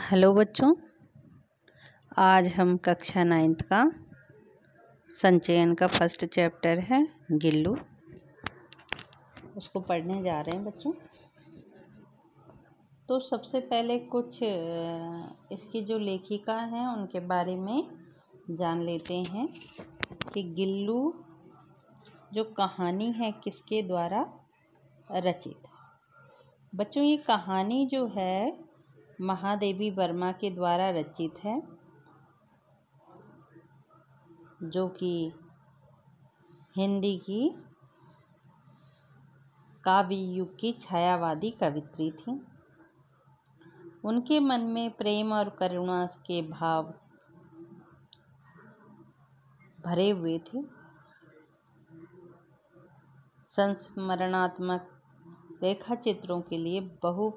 Hello बच्चों, आज हम कक्षा 9th का संचयन का फर्स्ट चैप्टर है गिल्लू, उसको पढ़ने जा रहे हैं बच्चों। तो सबसे पहले कुछ इसकी जो लेखिका हैं उनके बारे में जान लेते हैं कि गिल्लू जो कहानी है किसके द्वारा रचित। बच्चों, ये कहानी जो है महादेवी वर्मा के द्वारा रचित है, जो कि हिंदी की काव्य युग की छायावादी कवित्री थी। उनके मन में प्रेम और करुणा के भाव भरे हुए थे। संस्मरणात्मक रेखा चित्रों के लिए बहु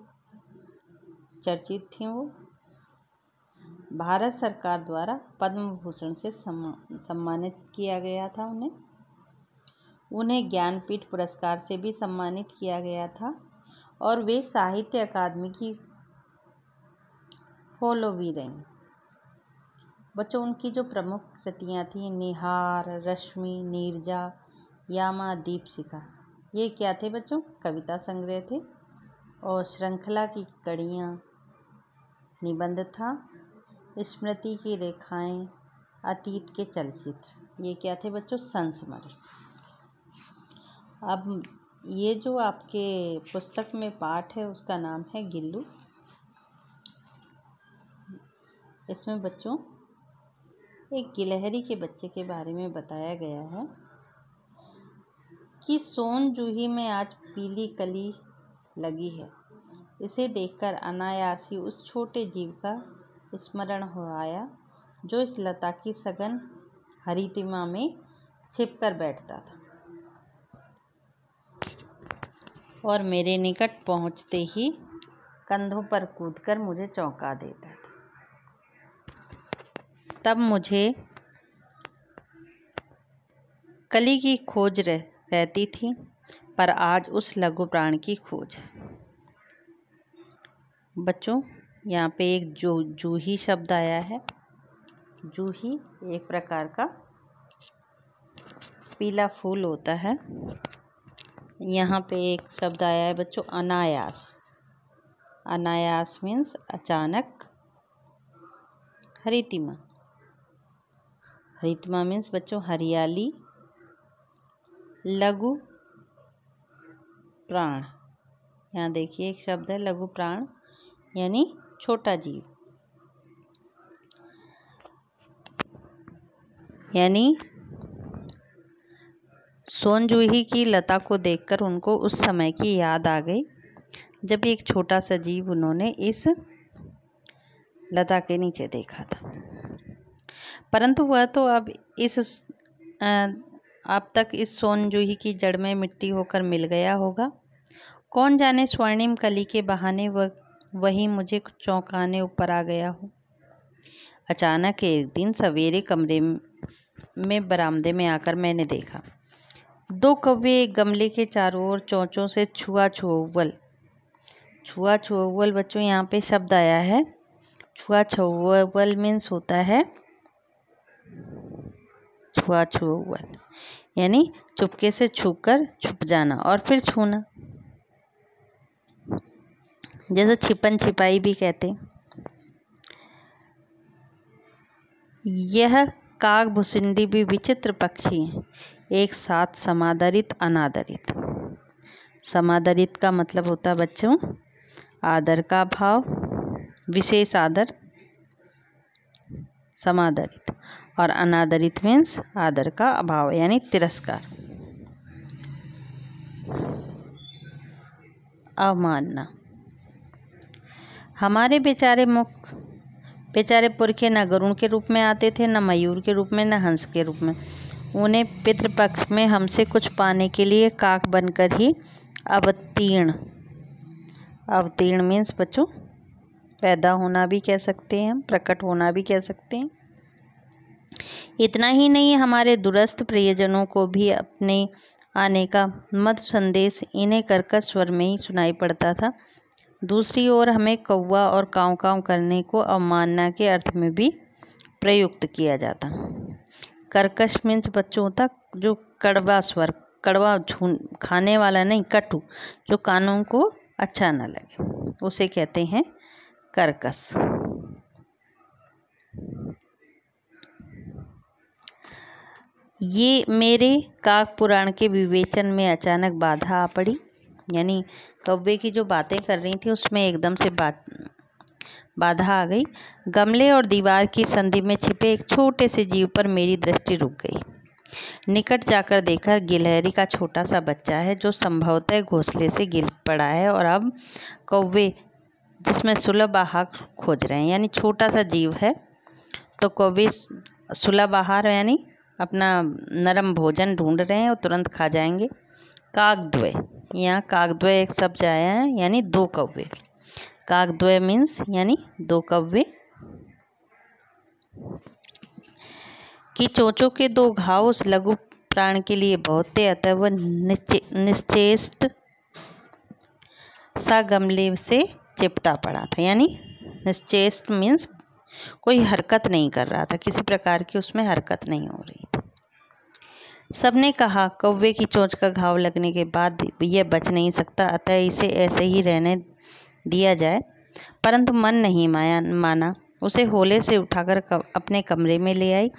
चर्चित थी। वो भारत सरकार द्वारा पद्म भूषण से सम्मानित किया गया था। उन्हें ज्ञानपीठ पुरस्कार से भी सम्मानित किया गया था और वे साहित्य अकादमी की फेलो भी रहीं। बच्चों, उनकी जो प्रमुख कृतियाँ थी निहार, रश्मि, नीरजा, यामा, दीपशिखा, ये क्या थे बच्चों? कविता संग्रह थे। और श्रृंखला की कड़ियाँ निबंध था। स्मृति की रेखाएं, अतीत के चलचित्र, ये क्या थे बच्चों? संस्मरण। अब ये जो आपके पुस्तक में पाठ है उसका नाम है गिल्लू। इसमें बच्चों एक गिलहरी के बच्चे के बारे में बताया गया है कि सोन जूही में आज पीली कली लगी है। इसे देखकर अनायास ही उस छोटे जीव का स्मरण हो आया जो इस लता की सघन हरितिमा में छिपकर बैठता था और मेरे निकट पहुंचते ही कंधों पर कूदकर मुझे चौंका देता था। तब मुझे कली की खोज रहती थी, पर आज उस लघु प्राण की खोज है। बच्चों, यहाँ पे एक जूही शब्द आया है। जूही एक प्रकार का पीला फूल होता है। यहाँ पे एक शब्द आया है बच्चों, अनायास। अनायास मीन्स अचानक। हरितिमा, हरितिमा मीन्स बच्चों हरियाली। लघु प्राण, यहाँ देखिए एक शब्द है लघु प्राण, यानी छोटा जीव। यानी सोन जूही की लता को देखकर उनको उस समय की याद आ गई जब एक छोटा सा जीव उन्होंने इस लता के नीचे देखा था। परंतु वह तो अब तक इस सोन जूही की जड़ में मिट्टी होकर मिल गया होगा। कौन जाने स्वर्णिम कली के बहाने वही मुझे चौंकाने ऊपर आ गया हो। अचानक एक दिन सवेरे कमरे में बरामदे में आकर मैंने देखा 2 कौवे एक गमले के चारों ओर चोंचों से छुआ छुअव्वल बच्चों यहाँ पे शब्द आया है। छुआ छुअव्वल मीन्स होता है छुआ छुअव्वल, यानी चुपके से छुपकर छुप जाना और फिर छूना, जैसे छिपन छिपाई भी कहते। यह काग भुसुंडी भी विचित्र पक्षी हैं, एक साथ समादरित अनादरित। समादरित का मतलब होता है बच्चों आदर का भाव, विशेष आदर, समादरित। और अनादरित मीन्स आदर का अभाव, यानी तिरस्कार, अवमानना। हमारे बेचारे पुरखे न गरुड़ के रूप में आते थे, न मयूर के रूप में, न हंस के रूप में। उन्हें पितृपक्ष में हमसे कुछ पाने के लिए काक बनकर ही अवतीर्ण मीन्स बच्चों पैदा होना भी कह सकते हैं, प्रकट होना भी कह सकते हैं। इतना ही नहीं, हमारे दूरस्थ प्रियजनों को भी अपने आने का मधुर संदेश इन्हें कर्कश स्वर में ही सुनाई पड़ता था। दूसरी ओर हमें कौवा और काँव काँव करने को अवमानना के अर्थ में भी प्रयुक्त किया जाता। कर्कश मीन्स बच्चों होता जो कड़वा स्वर, कड़वा खाने वाला नहीं, कटु, जो कानों को अच्छा न लगे, उसे कहते हैं कर्कश। ये मेरे काक पुराण के विवेचन में अचानक बाधा आ पड़ी, यानी कौवे की जो बातें कर रही थी उसमें एकदम से बाधा आ गई। गमले और दीवार की संधि में छिपे एक छोटे से जीव पर मेरी दृष्टि रुक गई। निकट जाकर देखा, गिलहरी का छोटा सा बच्चा है जो संभवतः घोंसले से गिर पड़ा है और अब कौवे जिसमें सुलभ आहार खोज रहे हैं, यानी छोटा सा जीव है तो कौवे सुलभ आहार यानी अपना नरम भोजन ढूंढ रहे हैं और तुरंत खा जाएंगे। काकद्वय, यहाँ काकद्वय एक शब्द आया है, यानी दो कौवे। काकद्वय मीन्स यानी दो कौवे। कि चोंचों के दो घाव उस लघु प्राण के लिए बहुत थे, अतः वह निश्चेष्ट सा गमले से चिपटा पड़ा था। यानी निश्चेष्ट मीन्स कोई हरकत नहीं कर रहा था, किसी प्रकार की उसमें हरकत नहीं हो रही थी। सबने कहा कौवे की चोंच का घाव लगने के बाद यह बच नहीं सकता, अतः इसे ऐसे ही रहने दिया जाए। परंतु मन नहीं माना। उसे होले से उठाकर अपने कमरे में ले आई।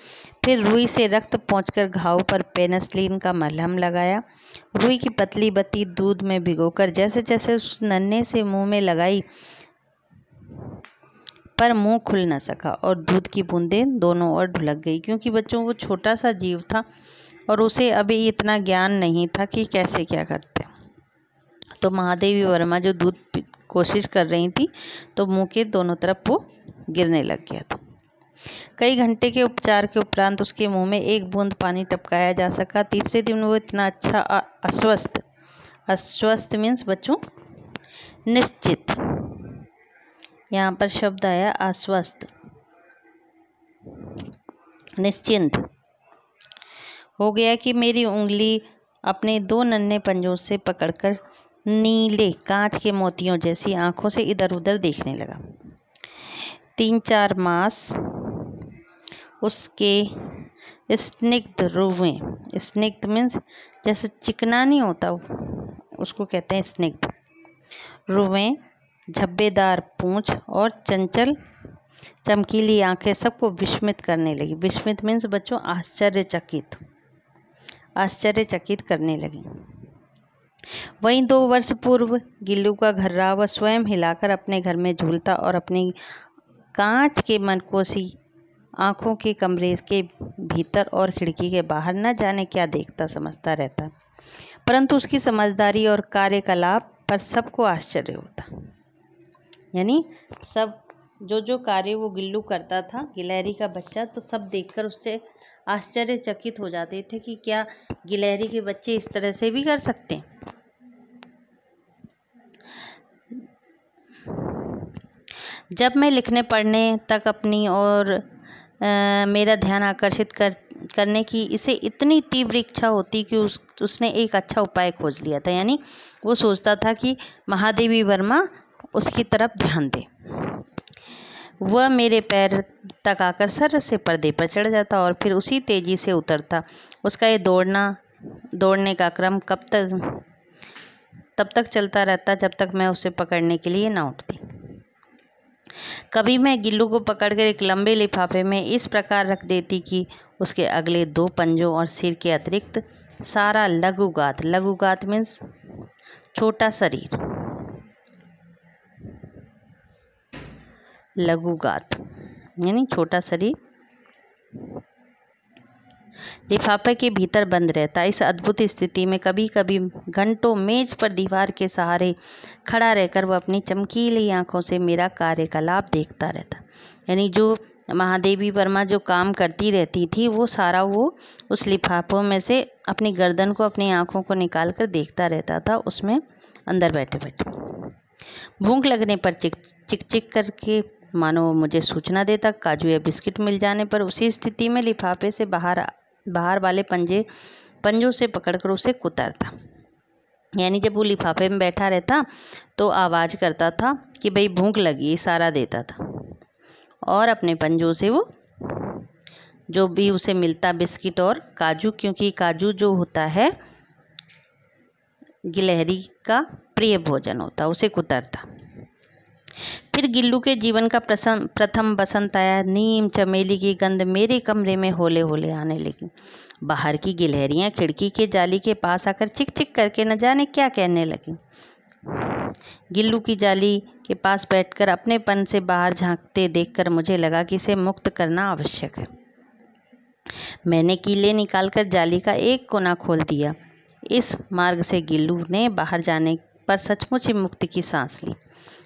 फिर रुई से रक्त पोंछकर घाव पर पेनिसिलिन का मलहम लगाया। रुई की पतली बत्ती दूध में भिगोकर जैसे जैसे उस नन्हे से मुंह में लगाई, पर मुंह खुल न सका और दूध की बूंदें दोनों ओर ढुलक गई, क्योंकि बच्चों वो छोटा सा जीव था और उसे अभी इतना ज्ञान नहीं था कि कैसे क्या करते। तो महादेवी वर्मा जो दूध कोशिश कर रही थी तो मुंह के दोनों तरफ वो गिरने लग गया था। कई घंटे के उपचार के उपरांत उसके मुंह में एक बूंद पानी टपकाया जा सका। तीसरे दिन वो इतना अच्छा अस्वस्थ मीन्स बच्चों निश्चित, यहाँ पर शब्द आया आश्वस्त, निश्चिंत हो गया कि मेरी उंगली अपने दो नन्हे पंजों से पकड़कर नीले कांच के मोतियों जैसी आंखों से इधर उधर देखने लगा। 3-4 मास उसके स्निग्ध रुवें, स्निग्ध मीन्स जैसे चिकना नहीं होता उसको कहते हैं स्निग्ध, रुवें, झब्बेदार पूंछ और चंचल चमकीली आंखें सबको विस्मित करने लगी। विस्मित मीन्स बच्चों आश्चर्यचकित करने लगी। वहीं 2 वर्ष पूर्व गिल्लू का घर्रा वह स्वयं हिलाकर अपने घर में झूलता और अपनी कांच के मनकोसी आंखों के कमरे के भीतर और खिड़की के बाहर न जाने क्या देखता समझता रहता, परंतु उसकी समझदारी और कार्यकलाप पर सबको आश्चर्य होता। यानी सब जो कार्य वो गिल्लू करता था, गिलहरी का बच्चा, तो सब देखकर उससे आश्चर्यचकित हो जाते थे कि क्या गिलहरी के बच्चे इस तरह से भी कर सकते हैं। जब मैं लिखने पढ़ने तक अपनी और मेरा ध्यान आकर्षित करने की इसे इतनी तीव्र इच्छा होती कि उसने एक अच्छा उपाय खोज लिया था। यानी वो सोचता था कि महादेवी वर्मा उसकी तरफ ध्यान दे। वह मेरे पैर तक आकर सर से पर्दे पर चढ़ जाता और फिर उसी तेजी से उतरता। उसका ये दौड़ने का क्रम तब तक चलता रहता जब तक मैं उसे पकड़ने के लिए ना उठती। कभी मैं गिल्लू को पकड़कर एक लंबे लिफाफे में इस प्रकार रख देती कि उसके अगले 2 पंजों और सिर के अतिरिक्त सारा लघुगात मीन्स छोटा शरीर, लघुगात यानी छोटा शरीर लिफाफे के भीतर बंद रहता। इस अद्भुत स्थिति में कभी कभी घंटों मेज पर दीवार के सहारे खड़ा रहकर वह अपनी चमकीली आंखों से मेरा कार्यकलाप देखता रहता। यानी जो महादेवी वर्मा जो काम करती रहती थी वो सारा वो उस लिफाफों में से अपनी गर्दन को, अपनी आंखों को निकाल कर देखता रहता था, उसमें अंदर बैठे बैठे। भूख लगने पर चिक करके मानो मुझे सूचना देता। काजू या बिस्किट मिल जाने पर उसी स्थिति में लिफाफे से बाहर वाले पंजों से पकड़कर उसे कुतरता। यानी जब वो लिफाफे में बैठा रहता तो आवाज़ करता था कि भाई भूख लगी, इशारा देता था, और अपने पंजों से वो जो भी उसे मिलता बिस्किट और काजू, क्योंकि काजू जो होता है गिलहरी का प्रिय भोजन होता, उसे कुतरता। फिर गिल्लू के जीवन का प्रथम बसंत आया। नीम चमेली की गंध मेरे कमरे में होले होले आने लगी। बाहर की गिलहरियां खिड़की के जाली के पास आकर चिक चिक करके न जाने क्या कहने लगी। गिल्लू की जाली के पास बैठकर अपनेपन से बाहर झांकते देखकर मुझे लगा कि इसे मुक्त करना आवश्यक है। मैंने कीले निकालकर जाली का एक कोना खोल दिया। इस मार्ग से गिल्लू ने बाहर जाने पर सचमुच ही मुक्ति की सांस ली।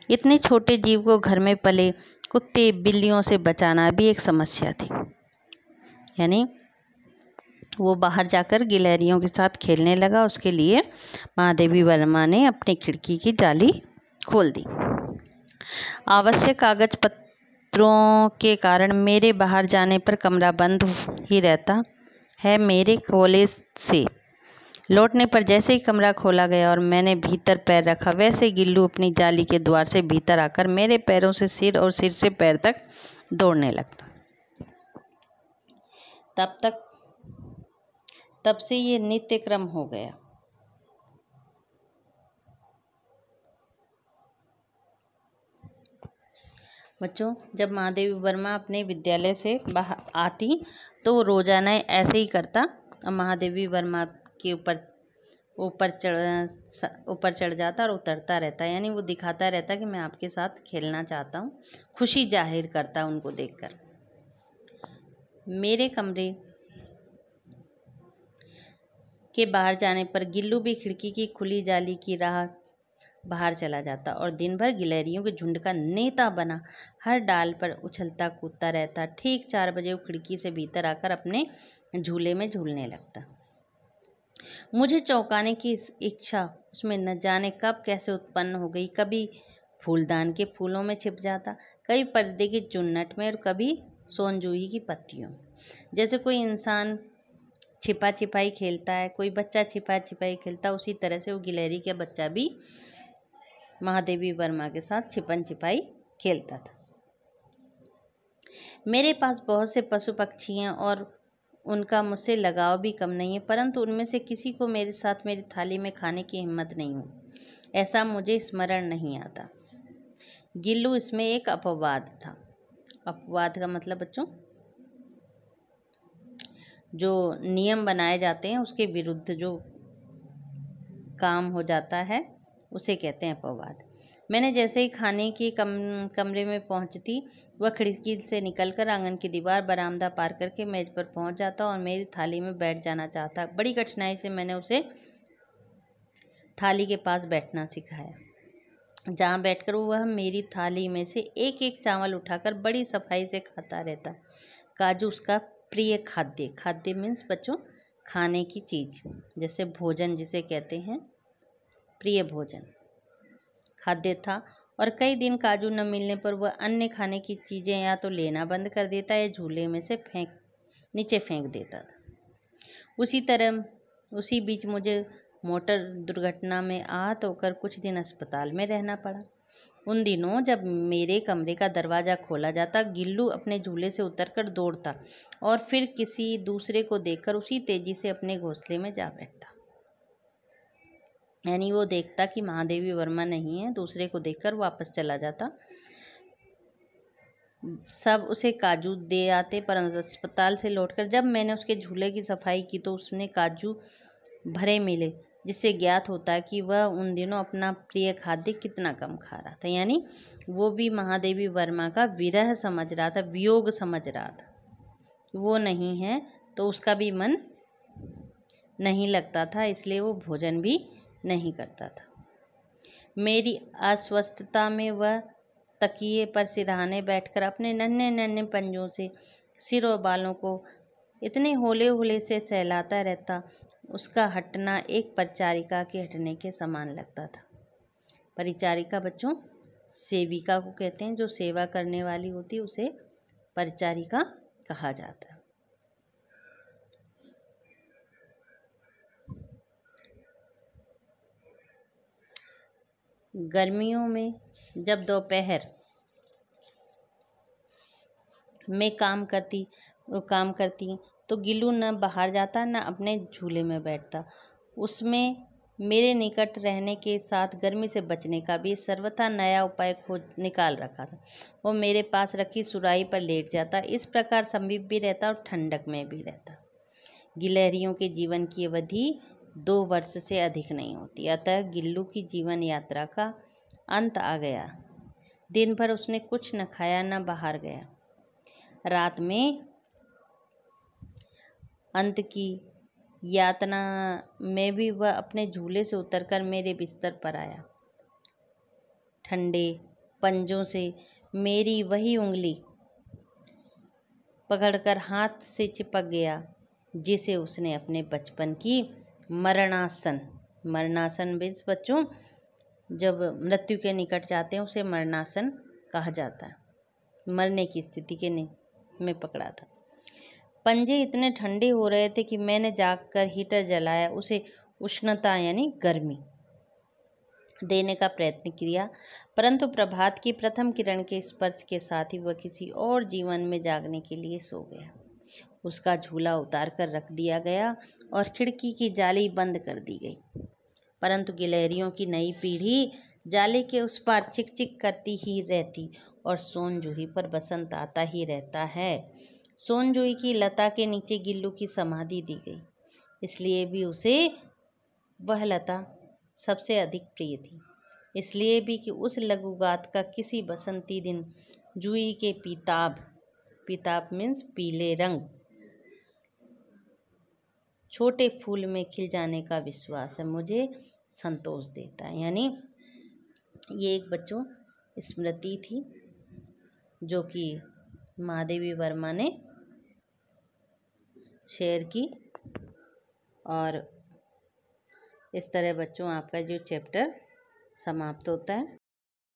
इतने छोटे जीव को घर में पले कुत्ते बिल्लियों से बचाना भी एक समस्या थी। यानी वो बाहर जाकर गिलहरियों के साथ खेलने लगा। उसके लिए महादेवी वर्मा ने अपनी खिड़की की जाली खोल दी। आवश्यक कागज पत्रों के कारण मेरे बाहर जाने पर कमरा बंद ही रहता है। मेरे कॉलेज से लौटने पर जैसे ही कमरा खोला गया और मैंने भीतर पैर रखा, वैसे गिल्लू अपनी जाली के द्वार से भीतर आकर मेरे पैरों से सिर और सिर से पैर तक दौड़ने लगता। तब से ये नित्य क्रम हो गया। बच्चों, जब महादेवी वर्मा अपने विद्यालय से बाहर आती तो वो रोजाना ऐसे ही करता। महादेवी वर्मा के ऊपर चढ़ जाता और उतरता रहता, यानी वो दिखाता रहता कि मैं आपके साथ खेलना चाहता हूँ। खुशी जाहिर करता उनको देखकर। मेरे कमरे के बाहर जाने पर गिल्लू भी खिड़की की खुली जाली की राह बाहर चला जाता और दिन भर गिलहरियों के झुंड का नेता बना हर डाल पर उछलता कूदता रहता। ठीक 4 बजे वो खिड़की से भीतर आकर अपने झूले में झूलने लगता। मुझे चौंकाने की इच्छा उसमें न जाने कब कैसे उत्पन्न हो गई। कभी फूलदान के फूलों में छिप जाता, कभी पर्दे की चुन्नट में और कभी सोनजूही की पत्तियों। जैसे कोई इंसान छिपा छिपाई खेलता है, कोई बच्चा छिपा छिपाई खेलता, उसी तरह से वो गिलहरी का बच्चा भी महादेवी वर्मा के साथ छिपन छिपाई खेलता था। मेरे पास बहुत से पशु पक्षी हैं और उनका मुझसे लगाव भी कम नहीं है, परंतु उनमें से किसी को मेरे साथ मेरी थाली में खाने की हिम्मत नहीं हुई। ऐसा मुझे स्मरण नहीं आता। गिल्लू इसमें एक अपवाद था। अपवाद का मतलब बच्चों, जो नियम बनाए जाते हैं उसके विरुद्ध जो काम हो जाता है उसे कहते हैं अपवाद। मैंने जैसे ही खाने के कमरे में पहुंचती, वह खिड़की से निकलकर आंगन की दीवार बरामदा पार करके मेज पर पहुंच जाता और मेरी थाली में बैठ जाना चाहता। बड़ी कठिनाई से मैंने उसे थाली के पास बैठना सिखाया, जहाँ बैठकर वह मेरी थाली में से एक एक चावल उठाकर बड़ी सफाई से खाता रहता। काजू उसका प्रिय खाद्य मीन्स बच्चों खाने की चीज़, जैसे भोजन जिसे कहते हैं, प्रिय भोजन खाद्य था। और कई दिन काजू न मिलने पर वह अन्य खाने की चीज़ें या तो लेना बंद कर देता या झूले में से नीचे फेंक देता था। उसी बीच मुझे मोटर दुर्घटना में आहत होकर कुछ दिन अस्पताल में रहना पड़ा। उन दिनों जब मेरे कमरे का दरवाज़ा खोला जाता, गिल्लू अपने झूले से उतरकर दौड़ता और फिर किसी दूसरे को देखकर उसी तेजी से अपने घोंसले में जा बैठता। यानी वो देखता कि महादेवी वर्मा नहीं है, दूसरे को देखकर वापस चला जाता। सब उसे काजू दे आते, परंतु अस्पताल से लौटकर जब मैंने उसके झूले की सफाई की तो उसने काजू भरे मिले, जिससे ज्ञात होता है कि वह उन दिनों अपना प्रिय खाद्य कितना कम खा रहा था। यानी वो भी महादेवी वर्मा का विरह समझ रहा था, वियोग समझ रहा था। वो नहीं है तो उसका भी मन नहीं लगता था, इसलिए वो भोजन भी नहीं करता था। मेरी अस्वस्थता में वह तकिए पर सिरहाने बैठकर अपने नन्हे नन्हे पंजों से सिर और बालों को इतने होले होले से सहलाता रहता, उसका हटना एक परिचारिका के हटने के समान लगता था। परिचारिका बच्चों सेविका को कहते हैं, जो सेवा करने वाली होती है उसे परिचारिका कहा जाता है। गर्मियों में जब दोपहर में काम करती तो गिल्लू न बाहर जाता न अपने झूले में बैठता। उसमें मेरे निकट रहने के साथ गर्मी से बचने का भी सर्वथा नया उपाय खोज निकाल रखा था। वो मेरे पास रखी सुराही पर लेट जाता, इस प्रकार समीप भी रहता और ठंडक में भी रहता। गिलहरियों के जीवन की अवधि 2 वर्ष से अधिक नहीं होती, अतः गिल्लू की जीवन यात्रा का अंत आ गया। दिन भर उसने कुछ न खाया न बाहर गया। रात में अंत की यातना में भी वह अपने झूले से उतरकर मेरे बिस्तर पर आया। ठंडे पंजों से मेरी वही उंगली पकड़कर हाथ से चिपक गया जिसे उसने अपने बचपन की मरणासन मीन्स बच्चों जब मृत्यु के निकट जाते हैं उसे मरणासन कहा जाता है, मरने की स्थिति के में पकड़ा था। पंजे इतने ठंडे हो रहे थे कि मैंने जाकर हीटर जलाया, उसे उष्णता यानी गर्मी देने का प्रयत्न किया, परंतु प्रभात की प्रथम किरण के स्पर्श के साथ ही वह किसी और जीवन में जागने के लिए सो गया। उसका झूला उतार कर रख दिया गया और खिड़की की जाली बंद कर दी गई, परंतु गिलहरियों की नई पीढ़ी जाले के उस पार चिक चिक करती ही रहती और सोन जूही पर बसंत आता ही रहता है। सोन जूही की लता के नीचे गिल्लू की समाधि दी गई, इसलिए भी उसे वह लता सबसे अधिक प्रिय थी। इसलिए भी कि उस लघुगात का किसी बसंती दिन जूही के पीताब मीन्स पीले रंग छोटे फूल में खिल जाने का विश्वास है मुझे संतोष देता है। यानी ये एक बच्चों स्मृति थी जो कि महादेवी वर्मा ने शेयर की। और इस तरह बच्चों आपका जो चैप्टर समाप्त होता है।